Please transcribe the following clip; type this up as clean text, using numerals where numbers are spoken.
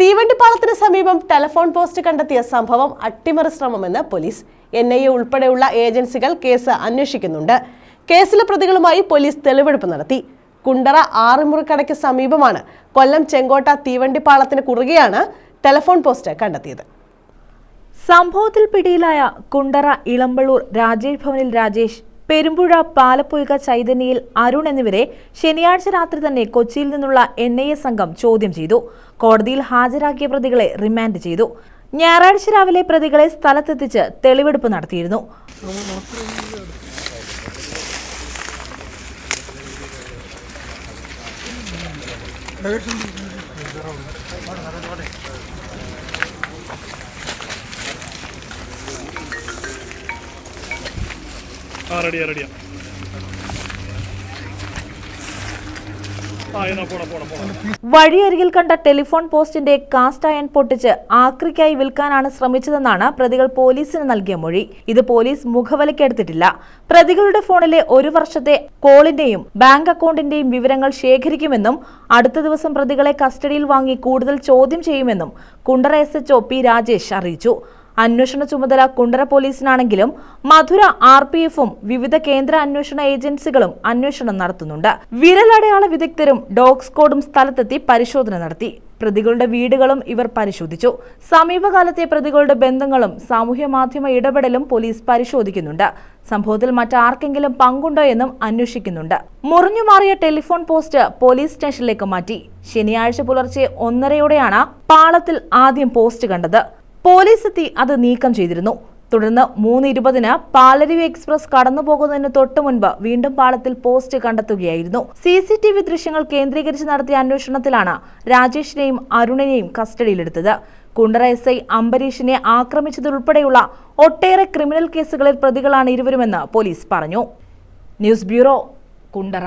തീവണ്ടിപ്പാളത്തിന് സമീപം telephone post കണ്ടെത്തിയ സംഭവം അട്ടിമറി ശ്രമമെന്ന് പോലീസ്. NIA ഉൾപ്പെടെയുള്ള ഏജൻസികൾ കേസ് അന്വേഷിക്കുന്നുണ്ട്. കേസിലെ പ്രതികളുമായി പോലീസ് തെളിവെടുപ്പ് നടത്തി. കുണ്ടറ ആറുമുറിക്കടയ്ക്ക് സമീപമാണ് കൊല്ലം ചെങ്കോട്ട തീവണ്ടിപ്പാളത്തിന് കുറുകെയാണ് ടെലിഫോൺ പോസ്റ്റ് കണ്ടെത്തിയത്. സംഭവത്തിൽ പിടിയിലായ കുണ്ടറ ഇളമ്പള്ളൂർ രാജേഷ് ഭവനിൽ രാജേഷ്, പെരുമ്പുഴ പാലപ്പുഴ ചൈതന്യയിൽ അരുൺ എന്നിവരെ ശനിയാഴ്ച രാത്രി തന്നെ കൊച്ചിയിൽ നിന്നുള്ള NIA സംഘം ചോദ്യം ചെയ്തു. കോടതിയിൽ ഹാജരാക്കിയ പ്രതികളെ റിമാൻഡ് ചെയ്തു. ഞായറാഴ്ച രാവിലെ പ്രതികളെ സ്ഥലത്തെത്തിച്ച് തെളിവെടുപ്പ് നടത്തിയിരുന്നു. വഴിയരികിൽ കണ്ട ടെലിഫോൺ പോസ്റ്റിന്റെ കാസ്റ്റ് അയൺ പൊട്ടിച്ച് ആക്രിക്കായി വിൽക്കാനാണ് ശ്രമിച്ചതെന്നാണ് പ്രതികൾ പോലീസിന് നൽകിയ മൊഴി. ഇത് പോലീസ് മുഖവിലക്കെടുത്തിട്ടില്ല. പ്രതികളുടെ ഫോണിലെ 1 വർഷത്തെ കോളിന്റെയും ബാങ്ക് അക്കൗണ്ടിന്റെയും വിവരങ്ങൾ ശേഖരിക്കുമെന്നും അടുത്ത ദിവസം പ്രതികളെ കസ്റ്റഡിയിൽ വാങ്ങി കൂടുതൽ ചോദ്യം ചെയ്യുമെന്നും കുണ്ടറ SHO P രാജേഷ് അറിയിച്ചു. അന്വേഷണ ചുമതല കുണ്ടറ പോലീസിനാണെങ്കിലും മധുര RPF-ഉം വിവിധ കേന്ദ്ര അന്വേഷണ ഏജൻസികളും അന്വേഷണം നടത്തുന്നുണ്ട്. വിരലടയാള വിദഗ്ധരും ഡോഗ് സ്ക്വാഡും സ്ഥലത്തെത്തി പരിശോധന നടത്തി. പ്രതികളുടെ വീടുകളും ഇവർ പരിശോധിച്ചു. സമീപകാലത്തെ പ്രതികളുടെ ബന്ധങ്ങളും സാമൂഹ്യ മാധ്യമ ഇടപെടലും പോലീസ് പരിശോധിക്കുന്നുണ്ട്. സംഭവത്തിൽ മറ്റാർക്കെങ്കിലും പങ്കുണ്ടോ എന്നും അന്വേഷിക്കുന്നുണ്ട്. മുറിഞ്ഞുമാറിയ ടെലിഫോൺ പോസ്റ്റ് പോലീസ് സ്റ്റേഷനിലേക്ക് മാറ്റി. ശനിയാഴ്ച പുലർച്ചെ 1:30-യോടെയാണ് പാളത്തിൽ ആദ്യം പോസ്റ്റ് കണ്ടത്. പോലീസ് എത്തി അത് നീക്കം ചെയ്തിരുന്നു. തുടർന്ന് 3:20-ന് പാലരുവി എക്സ്പ്രസ് കടന്നുപോകുന്നതിന് തൊട്ടു മുൻപ് വീണ്ടും പാളത്തിൽ പോസ്റ്റ് കണ്ടെത്തുകയായിരുന്നു. CCTV ദൃശ്യങ്ങൾ കേന്ദ്രീകരിച്ച് നടത്തിയ അന്വേഷണത്തിലാണ് രാജേഷിനെയും അരുണിനെയും കസ്റ്റഡിയിലെടുത്തത്. കുണ്ടറ SI അംബരീഷിനെ ആക്രമിച്ചതുൾപ്പെടെയുള്ള ഒട്ടേറെ ക്രിമിനൽ കേസുകളിൽ പ്രതികളാണ് ഇരുവരുമെന്ന് പോലീസ് പറഞ്ഞു. News bureau, Kundara.